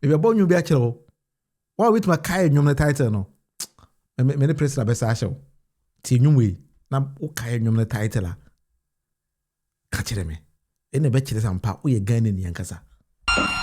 If you're born, you'll be actual. Why with my kai and the title? No, many press la best show. Tinumwe, now, okay, and the title. Catch me. In the betches and part, we again in Yankasa.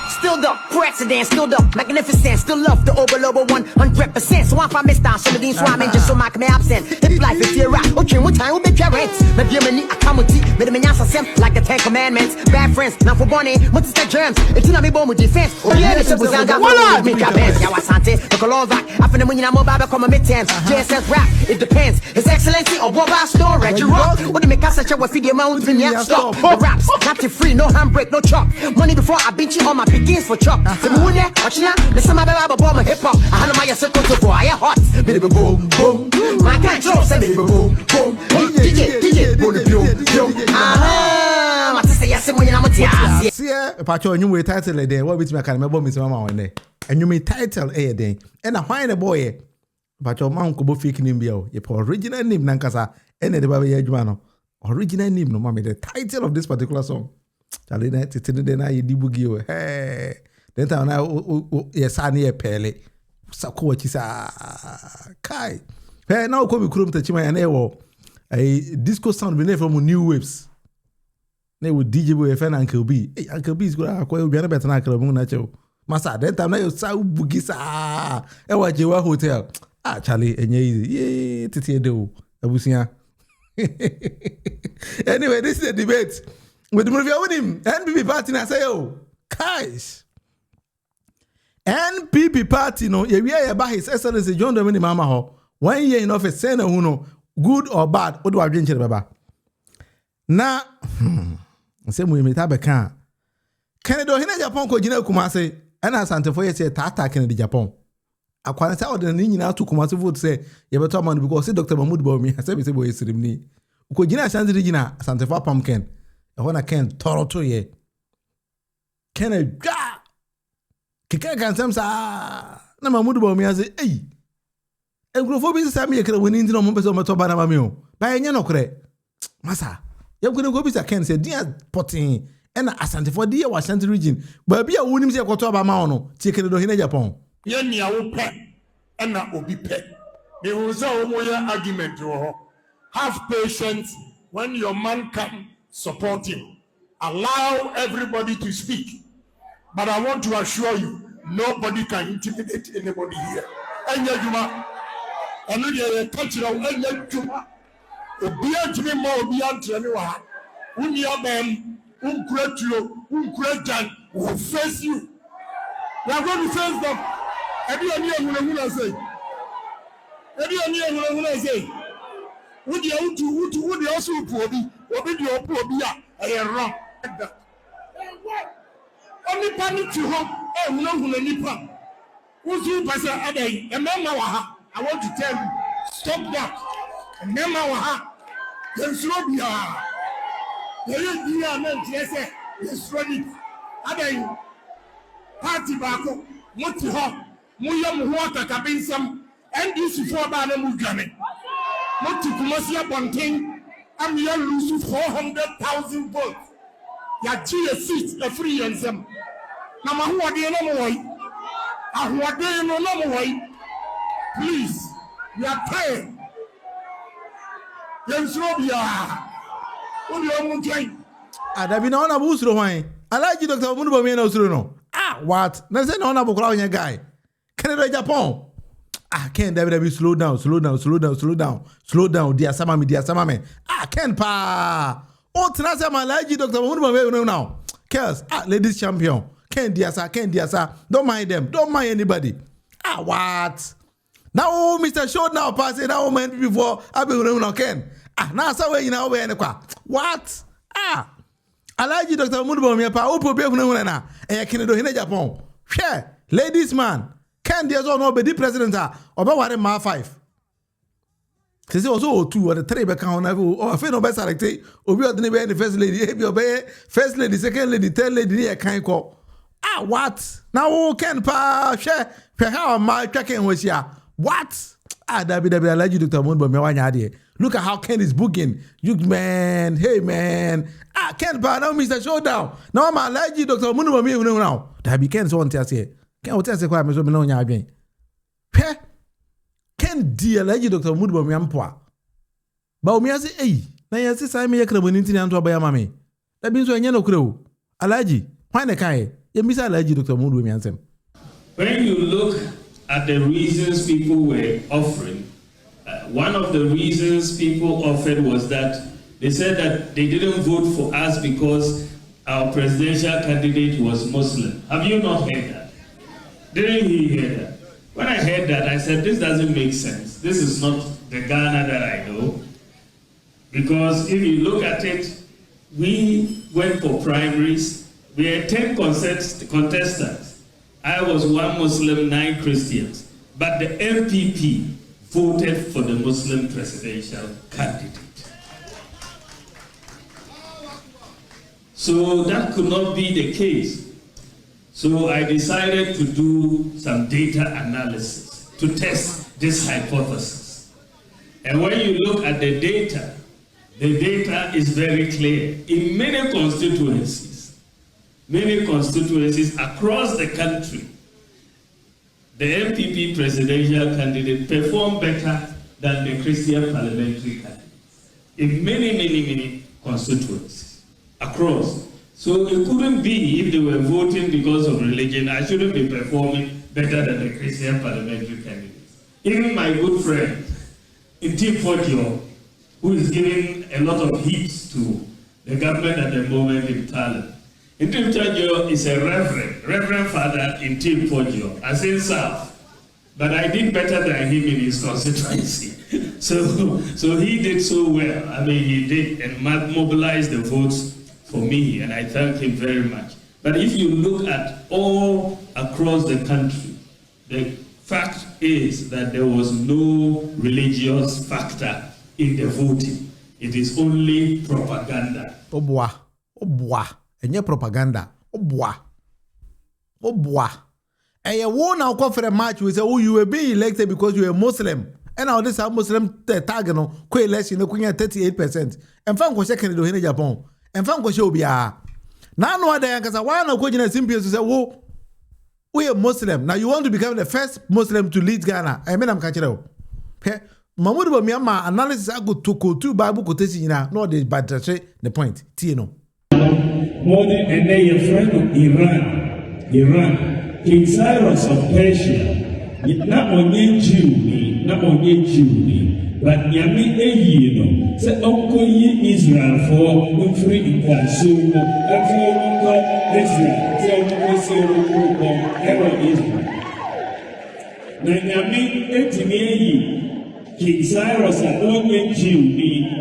Still the president, still the magnificent, still love the overlover 100%. So if I miss down some of these, so I'm just so much me absent. If life is your right, okay, what time will be parents? Maybe I'm in a comedy, but I'm in a like the 10 Commandments. Bad friends, now for Bonnie, what's the germs? It's not me born with defense. Oh, yeah, the simple sound got one make your bands. Yeah, I Sante, the colons back. I feel when you're mobile, come a mid-terms. JSS rap, it depends. His excellency or what about storage? You rock, what do make us such a feed your mountain? Yeah, stop. The raps, not free, no handbrake, no chop. Money before I beat you on my begins for chop. The moon there, watching out. The summer baby bomb hip hop. I had my circle to boy, I hot. Baby boom, boom. My can't drop, say baby boom, boom. DJ, boom, boom. Ah, what to say? Yes, when I'm a tia. See, a patch on you title a day. What with me, I can remember Miss Mama one day. And you may title a day. And I find a boy. But your mount could be faking in Bio. Your original name, Nankasa, and the Baby Edgemano. Original name, no mommy. The title of this particular song. Charlie, that's it. Then I debugio. Hey, then now, yes, I near Pele. Sako, Kai. Hey, now come to Chima and Ewo. A disco sound beneath from New Waves. They would DJ with FN Uncle B. Hey, Uncle B is going to acquire better than Uncle Munacho. Massa, that time now Sao Bugisa. Ewa Jewa Hotel. Ah, Charlie, and ye, Titi do. Abusia. Anyway, this is a debate. With the movie with him, NPP party, I say, oh, guys. NPP party, no, yeah, about his excellency John Dominic Mama ho. 1 year in office, say no, no, good or bad, what do I drink, Baba? Now, same way, me tabaka. Canada, Hina Japan, Kojina Kumase, and I Santa Foya say, Tata Kennedy Japan. I can't tell the Nina to Kumasi would say, you have a Tom because Dr. Mahmoud Bawumia, I said, we say, boy, it's me. Kojina Santa Regina, Santa Fa Pumpkin. When I can't toro to ye. Can I ga? Kika can some sa. Na Mahmoud Bawumia say, hey. And Grofobis Sammy when in the moment of Matobana Mamio. By any no cre. Massa. You're going to go bisa Ken say, dear potting. And Asante for dear Washington region. But be a woman say, Kotoba Mano, chicken do Hina Japan. Yen ya wo pe. And na obi pe. They will say, argument. Have patience when your man comes. Support him. Allow everybody to speak. But I want to assure you, nobody can intimidate anybody here. Enya Juma. And you cultural Enya Juma. Obia Jimmy Mo Obia Tremiwa. Unia Ben, Unkretan will face you. We are going to face them. Everyone say. Everyone say. Would you also Obi the Opobia a wrong? Only panic to home, no Nipa. Who's you, Pastor Ade? A Mama, I want to tell you, stop that. A Mama, there's Robia. There is the amount, yes, it's ready. Ade, party back, what to have, Muyam water cabin some, and this is for Bana Mugame. Not to Kumasia Bonking, and we are losing 400,000 votes. Ya GHT, the free and some. Now, who are they no more? And who are they no more? Please, we are tired. Yes, Robia. What do you want to join? I've been on a boost of wine. I like you, Dr. Munufie, no. Ah, what? Let's say no, I'm a guy. Canada, Japan. Ah, Ken, David, slow down. Dear Samami. Ah, Ken, pa. Oh, Tanasa, my lady, Dr. Munufie, now. Kels, ladies champion. Ken, dear sir. Don't mind them. Don't mind anybody. Ah, what? Now, Mr. Short now passing now, man, before I be no Ken. Ah, now, so you know where what? Ah, I like you, Dr. Munufie, pa. Oh, probably no na. And can do in Japan. Share, ladies man. Ken, there's no be the president. About what ma 5. Because also 2 or the 3 back on or a no best selected. Or we are the first lady, first lady, second lady, third lady, I can't call. Ah, what? Now, Ken, pa, share, how my tracking was here. What? Ah, David, I like you, Dr. Munufie. Look at how Ken is booking. You man, hey man. Ah, Ken, pa, now Mr. Showdown. Now I'm like you, Dr. Munufie now. That be Ken's one test here. Can I say kwa me so me no nya adwen. Hwe. Ken di alaji Dr. Mahmood Bawumia mpoa. Bawumia say eh na yesi sai me yakra boni ntini anto abaya mame. Da bi so enye no kura o. Alaji, why na kai? Ye misa alaji Dr. Mahmood Bawumia nsem. When you look at the reasons people were offering, one of the reasons people offered was that they said that they didn't vote for us because our presidential candidate was Muslim. Have you not heard that? Didn't you hear that? When I heard that, I said, this doesn't make sense. This is not the Ghana that I know. Because if you look at it, we went for primaries. We had 10 contestants. I was 1 Muslim, 9 Christians. But the MPP voted for the Muslim presidential candidate. So that could not be the case. So I decided to do some data analysis to test this hypothesis. And when you look at the data is very clear. In many constituencies across the country, the MPP presidential candidate performed better than the Christian parliamentary candidates. In many constituencies across. So it couldn't be, if they were voting because of religion, I shouldn't be performing better than the Christian parliamentary candidates. Even my good friend, Intim Podio, who is giving a lot of heat to the government at the moment in Thailand. Intim Podio is a reverend father in Intim Podio, as in South. But I did better than him in his constituency. So he did so well. I mean, he did and mobilized the votes for me, and I thank him very much. But if you look at all across the country, the fact is that there was no religious factor in the voting. It is only propaganda. Obwa. Enye propaganda. Obwa. And you won now come for a match. We say, oh, you were being elected because you were Muslim. And now this Muslim tag no co-election no kunya 38%. And fan ko second do in Agyapong. And fan ko show bia. Now no other yankasa why no ko jina simple to say, oh, we are Muslim. Now you want to become the first Muslim to lead Ghana. I mean I'm catching you. Mahmood Bawumia ma analysis ago to Bible quotation na no the bad the point. Tino. More than and then your friend of Iran, King Cyrus of Persia, not only Jew, but Yami Eyino, said Uncle Israel for free in Kansu, Uncle Israel, Israel. Nanyami Etimiyi, King Cyrus and only Jew,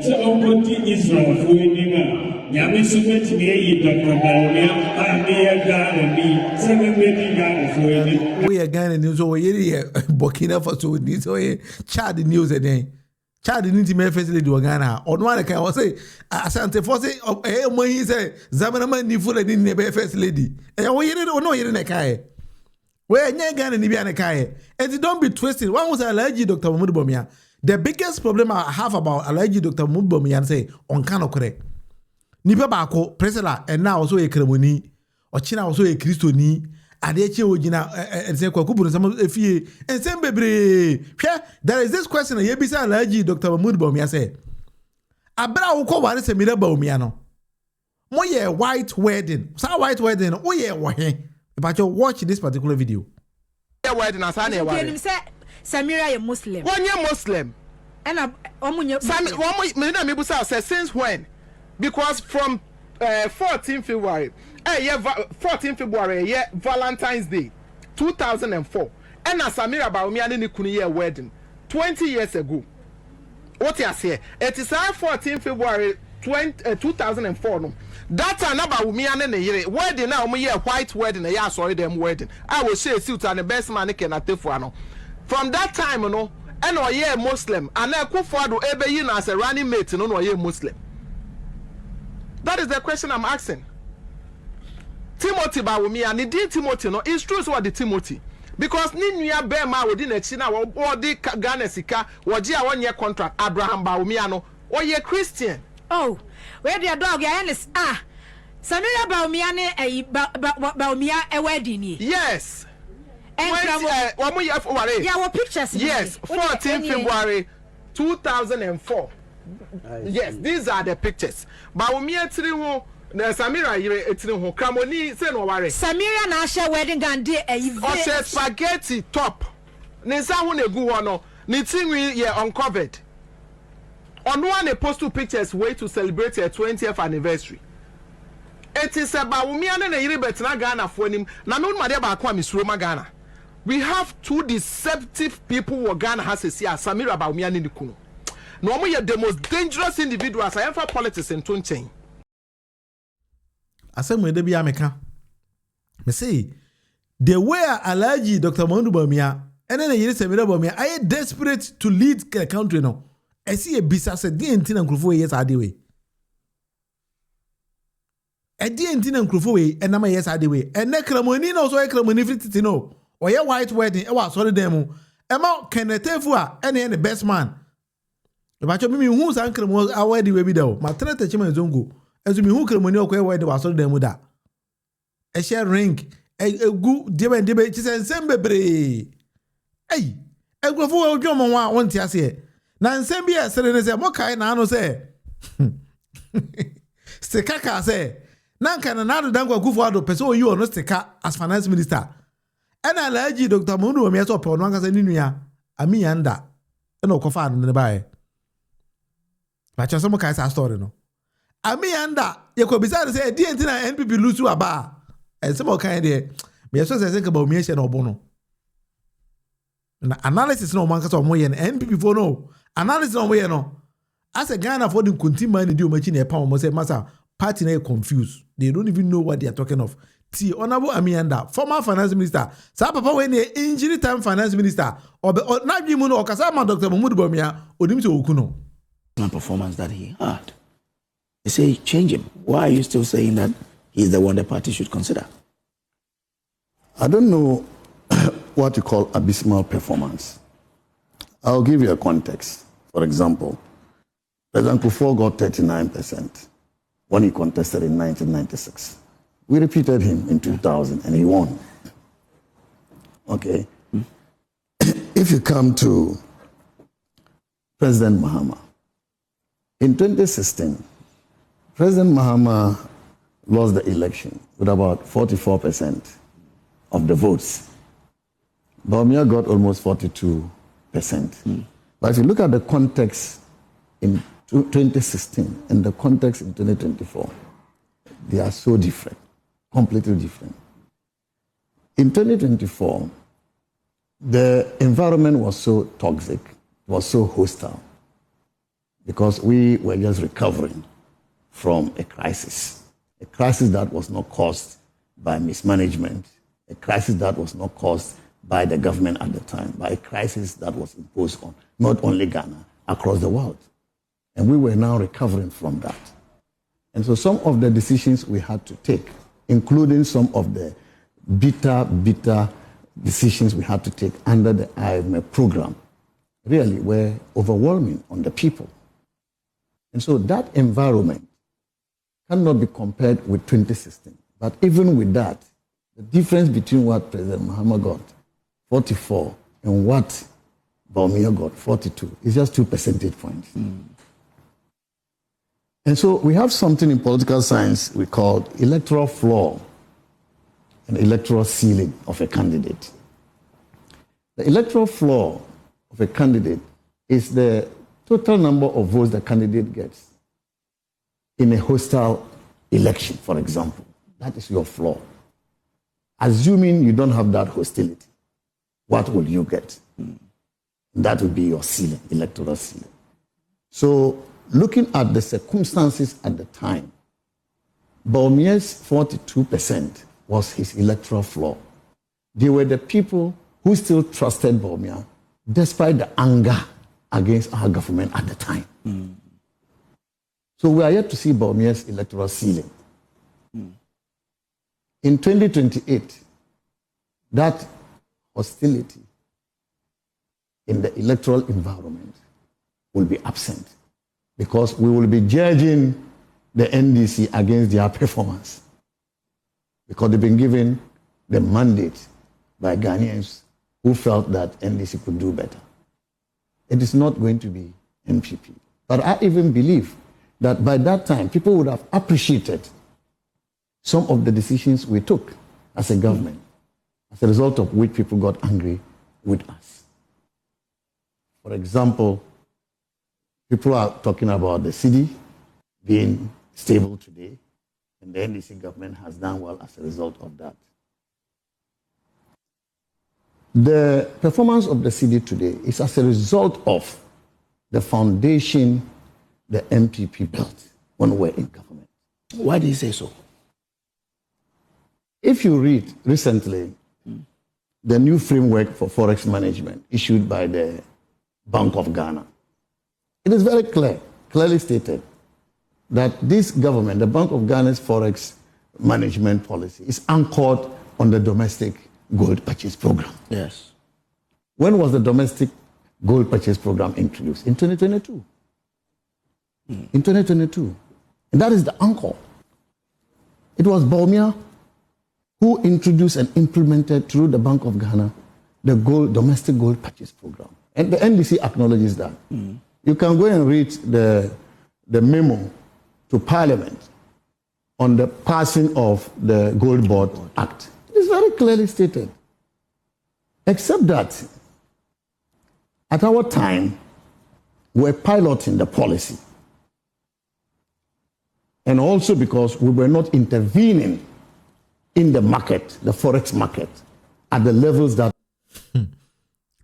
said Uncle Israel for Nima. Yami submit me, Dr. Bawumia, and me a Ghana, me, 7 million Ghana for it. We are Ghana news, so we are Burkina Faso news, so we Chad news again. Chad didn't make facility to Ghana. On one account, I say, Asante for say, when he say, Zamanaman, ni full in the first lady. And we didn't know you're in a car. Where Ghana in the car. And don't be twisted. One was allergic, Dr. Mahmood Bawumia. The biggest problem I have about allergic, Dr. Mahmood Bawumia, say, on Kano correct. Nipa bako presela and now also a kremoni or China also a Christoni adeche ojina and say kwakubu some efie and same bebre there is this question ye bisa alaji Dr. Mahmood Bawumia say abra wo ko ware se mira Bawumia no mo ye white wedding so white wedding o ye wo he but you watch this particular video wedding asana ye ware Samira ye Muslim one ye Muslim and omunye me na me busa say since when. Because from 14 February, 14 February, yeah, Valentine's Day, 2004, and Samira Bawumia ni kuni wedding 20 years ago. What you say? It is 14 February 2004. No, that's another Bawumia ni yere wedding now. We white wedding, yeah, sorry them wedding. I will say suit and the best man can attefuano. From that time, no, and or yeah Muslim, and I could follow ebe you as a running mate, no, yeah Muslim. That is the question I'm asking. Timothy Bawumia, ni di Timothy no, it's true so the Timothy. Because ni nuya bema within a China or the Ghana sika, wajia 1 year contract, Abraham Bawumia no, or ye Christian. Oh, where the dog is Samira Bawumia a Bawumia a wedding. Yes. Yeah, what pictures? Yes, 14 February 2004. Yes, these are the pictures. Bawumia tiri na Samira yire etiri ho Kramoni say no worry. Samira na share wedding gown dey o spaghetti top. Ne nsa ho na egu ho no. Ne tinwi ye uncovered. On one they post 2 pictures way to celebrate her 20th anniversary. It is about Bawumia na yire betina Ghana for him. Na me ma dey ba kwa misuro Ghana. We have 2 deceptive people who Ghana has a see Samira Bawumia ni kuno. No more the most dangerous individuals I ever politics in Tunchen. I said, "My dear America, me say the way Alhaji Dr. Bawumia and then Samira Bawumia, I am desperate to lead the country now. I see a business at the end and Krufo yes I way. At the end and Krufo way and I'm yes I way. And na Kramoni no so Kramoni fit no. Or your white wedding, I was sorry demo. Emma can tefua any the best man. If I me who's uncle was our the way though. My tenant chima zongo. As me who Kramoni or where they was sorry demo da. A share ring. A good debe debate and sembebre. Hey, a Krufo Joma want to say. Na nsembi ya sere se mo kai na ano se stika se na nka na do dankwa Akufo Addo pese o yi ono stika as finance minister ena Alhaji Dr. Munufie so pe ono anka se ninua Amin Anda ena okofa anu ne bae ba cho so mo kai sa story no Amin Anda ye ko bisa se di enti na NPP lusu aba se mo kai de me so se ka Bawumia she na obo no na analysis no man ka so mo ye NPP for no analysis on way no as a Ghana for the continue man do machine e pound say massa party na confused, they don't even know what they are talking of. T Honorable Amin Anda, former finance minister, sa papa when injury time finance minister or na bi mu no okasa ma Dr. Bawumia odim se okuno performance that he had. They say change him. Why are you still saying that he's the one the party should consider? I don't know what you call abysmal performance. I'll give you a context. For example, President Kufuor got 39% when he contested in 1996. We repeated him in 2000 and he won. Okay. If you come to President Mahama, in 2016, President Mahama lost the election with about 44% of the votes. Bawumia got almost 42%. But if you look at the context in 2016 and the context in 2024, they are so different, completely different. In 2024, the environment was so toxic, was so hostile, because we were just recovering from a crisis that was not caused by mismanagement, a crisis that was not caused by the government at the time, by a crisis that was imposed on not only Ghana, across the world. And we were now recovering from that. And so some of the decisions we had to take, including some of the bitter decisions we had to take under the IMF program, really were overwhelming on the people. And so that environment cannot be compared with 2016. But even with that, the difference between what President Mahama got, 44, and what Bawumia got, 42, is just 2 percentage points. And so we have something in political science we call electoral floor and electoral ceiling of a candidate. The electoral floor of a candidate is the total number of votes the candidate gets in a hostile election, for example. That is your floor. Assuming you don't have that hostility, what will you get? That will be your ceiling, electoral ceiling. So looking at the circumstances at the time, Bawumia's 42% was his electoral floor. They were the people who still trusted Bawumia despite the anger against our government at the time. So we are yet to see Bawumia's electoral ceiling. In 2028, that hostility in the electoral environment will be absent because we will be judging the NDC against their performance because they've been given the mandate by Ghanaians who felt that NDC could do better. It is not going to be NPP. But I even believe that by that time, people would have appreciated some of the decisions we took as a government, as a result of which people got angry with us. For example, people are talking about the city being stable today, and the NDC government has done well as a result of that. The performance of the city today is as a result of the foundation the MPP built when we were in government. Why do you say so? If you read recently the new framework for forex management issued by the Bank of Ghana, it is very clearly stated that this government, the Bank of Ghana's forex management policy, is anchored on the domestic gold purchase program. Yes. When was the domestic gold purchase program introduced? In 2022. In 2022. And that is the anchor. It was Bawumia who introduced and implemented through the Bank of Ghana the domestic gold purchase program. And the NDC acknowledges that. You can go and read the memo to Parliament on the passing of the Gold Board Act. It is very clearly stated. Except that at our time, we're piloting the policy. And also because we were not intervening in the market, the forex market, at the levels that.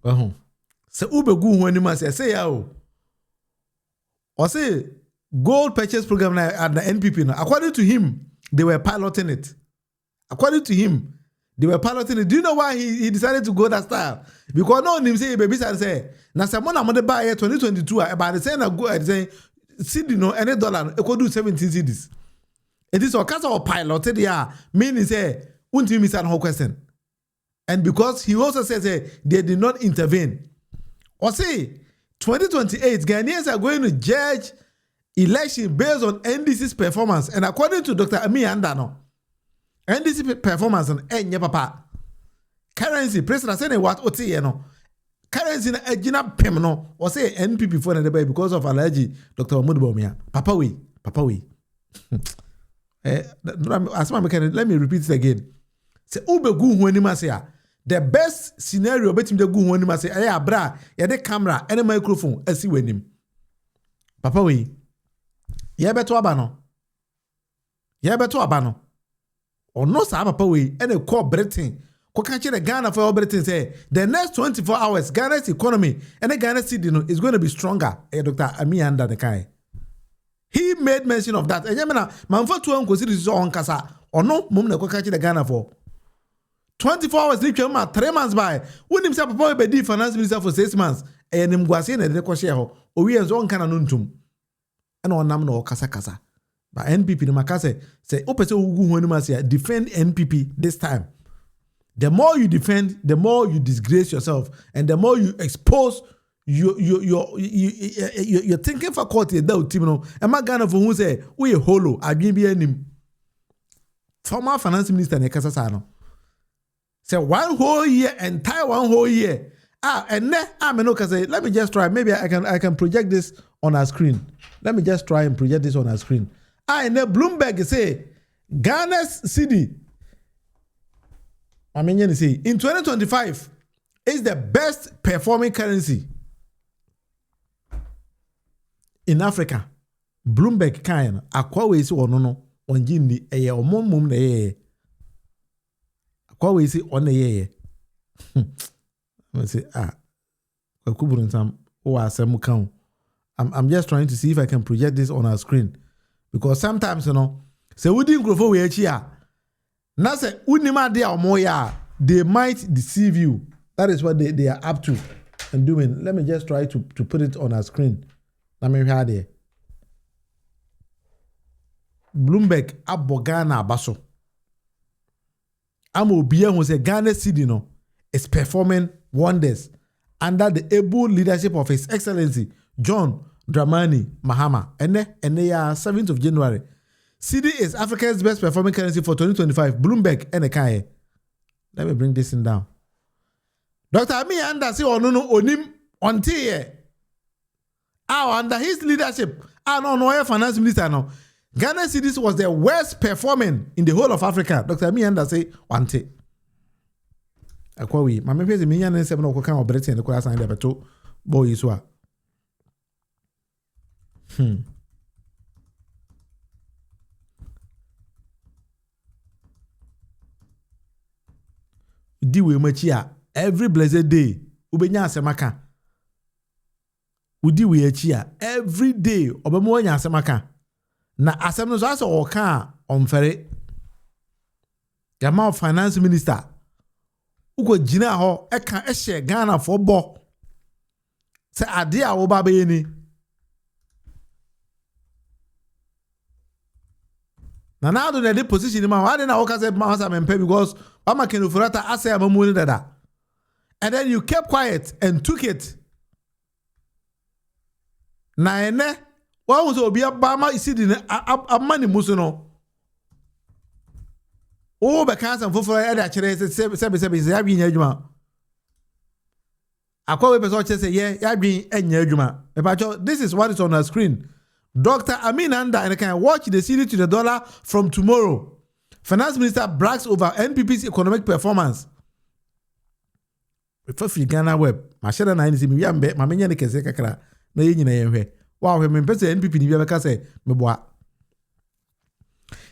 So ubegu when you say yao. Or say gold purchase program at the NPP now. According to him, they were piloting it. According to him, they were piloting it. Do you know why he decided to go that style? Because no one say baby say na someone among the buy 2022 about the saying go say CD no any dollar e could do 17 cedis. It is a case of piloted yeah, meaning say won't you miss an whole question. And because he also says they did not intervene. Or say 2028 Ghanaians are going to judge election based on NDC's performance, and according to Dr. Amin Anda no, NDC performance on enye papa currency president say what otie no currency na agina pem no or say NPP for na because of allergy Dr. Bawumia papa we let me repeat it again. Say ubegu hu anima say the best scenario betim de gu hu anima say aya bra ya de camera and microphone asi wanim papa we ye beto aba no ono sa papa we and a call Britain ko kan kire Ghana for Britain say the next 24 hours Ghana's economy and the Ghana city no is going to be stronger. Dr. Amin Anda the kai he made mention of that. And yamena manfo to an consider so on kasa ono mum na ko kan kire Ghana for 24 hours leave 3 months by when himself papa be di finance minister for 6 months e nim guase na de ko share ho o wi enzo on kana no ntum and on nam no kasa but NPP no makase say opese ugu hu anima say defend NPP this time. The more you defend, the more you disgrace yourself, and the more you expose your thinking faculty. That team no. Am I Ghana for who say we a hollow? I give you him. Former finance minister Nekasa Sano. Say 1 whole year, entire 1 whole year. And then let me just try. Maybe I can project this on our screen. Let me just try and project this on our screen. And then Bloomberg say Ghana's city. I mean, you see, in 2025 is the best performing currency in Africa. Bloomberg kind akwa we si ono no onji ni eye omomum na ye. Akwa we si on ye. I say akuburu nsam o asem kan. I'm just trying to see if I can project this on our screen because sometimes say we didn't grow for we here. Now say unima dia omoya, they might deceive you. That is what they are up to and doing. Let me just try to put it on our screen. Let me hear there. Bloomberg abogana baso. Amo biya who say Ghana city no is performing wonders under the able leadership of His Excellency John Dramani Mahama. And they are 7th of January. CD is Africa's best performing currency for 2025. Bloomberg and a Kai. Let me bring this in down. Dr. Amin Anda say onuno onim ontie under his leadership, no finance minister no. Ghana cedis was the worst performing in the whole of Africa. Dr. Amin Anda say wante. Akwawi, mama pese minya ne sebe no ko kan obrete ne ko asan de beto boy so a. Di we machi a every blessed day ubenya asemaka. Udi we achi a every day obemo anya asemaka. Na asem no so asa o kan omfere. Yama finance minister uko jina ho eka ehye Ghana for bo. Se ade a wo ba be ni. Na now do the position ma why na wo ka say ma say mempe because Mama Kenufurata ase amamuni dada. And then you kept quiet and took it. Na ene wa wo so obi abama isidi ne amani muso o be kan san foforo e da kire se ya bi nya adwuma. Akwa we person say ya bi enya adwuma. This is what is on our screen. Dr. Amin Anda and can watch the CD to the dollar from tomorrow. Finance Minister brags over NPP's economic performance. If you Ghana web, my share na ni mi yambe, ma menya ne kese kakra na ye nyina ye hwe. Wa hwe me pese NPP ni bia beka say me boa.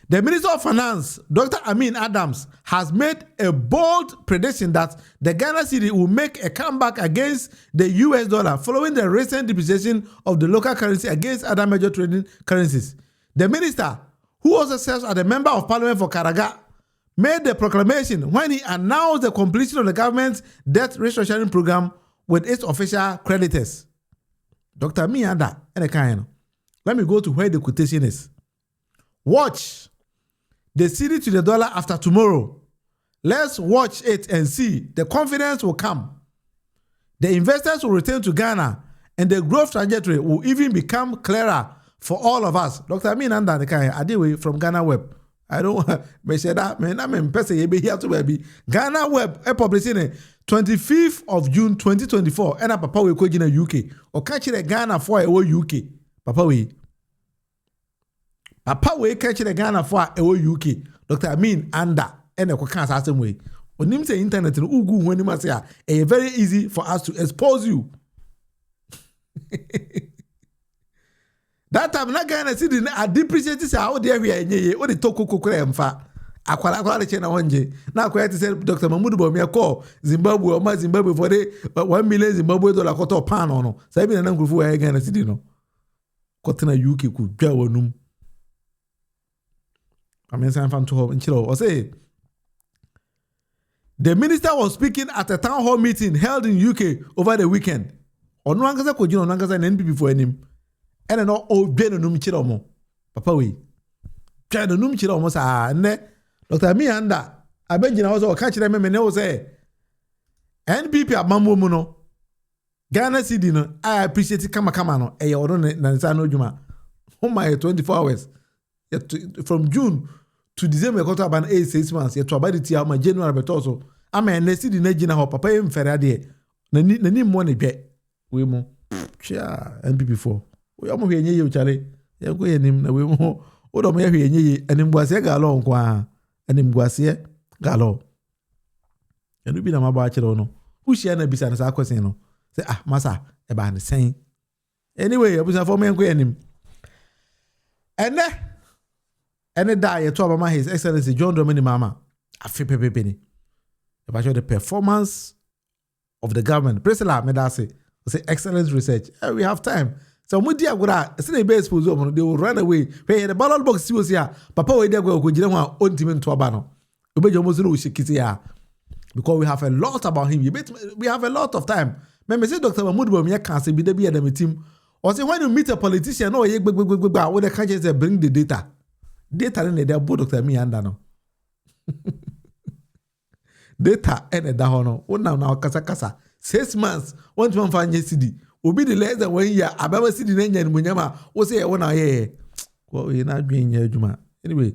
The Minister of Finance, Dr. Amin Adams, has made a bold prediction that the Ghana cedi will make a comeback against the US dollar following the recent depreciation of the local currency against other major trading currencies. The minister, who also serves as a member of parliament for Karaga, made the proclamation when he announced the completion of the government's debt restructuring program with its official creditors. Dr. Amin Anda, let me go to where the quotation is. Watch the cedi to the dollar after tomorrow. Let's watch it and see. The confidence will come. The investors will return to Ghana and the growth trajectory will even become clearer for all of us. Dr. Amin Anda Adewe from Ghana Web. I don't want to say that, man. I'm person you be here to baby. Ghana Web publishing 25th of June 2024. And papa we go in UK. Or catch the Ghana for a UK. Papa we catch the Ghana for a UK. Dr. Amin Anda and a can't ask them way. When him say internet and ugu when him say a very easy for us to expose you. That time na Ghana cedi na depreciate say how there we enye o de toko kokore mfa akwala le chena wonje na akwala say Dr. Bawumia call Zimbabwe o ma Zimbabwe for the 1 million Zimbabwe dollar koto pan no say bi na nkufu wa Ghana cedi no kote na UK ku dwa wonum amen san fan to ho nchiro o say the minister was speaking at a town hall meeting held in UK over the weekend. Onu angasa ko jino angasa na NPP for enim. Ene no o dwe no num kire omo. Papa we. Dwe no num kire omo sa ne Dr. Amin Anda abegina wo so ka kire me ne wo say NPP amammo mu no. Ghana cedi no I appreciate kama no e ye odo na nsa no dwuma. Oh my 24 hours. From June to December got about 6 months. You to about the my January but also I'm a cedi na gina ho papa em fere ade na ni mo ne dwe we mo cha NPP4 we am hwe enye chale ye go enim na we mo o do mo ye hwe enye enim guase galo nko a enim guase galo enu bi na ma ba kire no ushia na bisa na sa kwesen no say masa e ba ne sen anyway abusa for me nko enim ene da ye to abama His Excellency John Dramani Mahama afepepepe ni about the performance of the government. Presela medase say excellent research. We have time. So we dia gura say be expose them, they will run away. Hey, the ballot box was here. Papa we dia go jira ho ontime to aba no. Obejo mo zuru shikiti ya. Because we have a lot about him. We have a lot of time. Me say Dr. Bawumia can say be the be the team. Or say when you meet a politician, no ye gbegbegbegba, what they can just say bring the data. Data in there both Dr. Amin Anda no. Data and da hono. Now kasa. 6 months. 1 month fanye cedi. Obi the less than 1 year. Ababa cedi na nya munyama. O say e wona ye. Ko e na dwen nya adwuma. Anyway,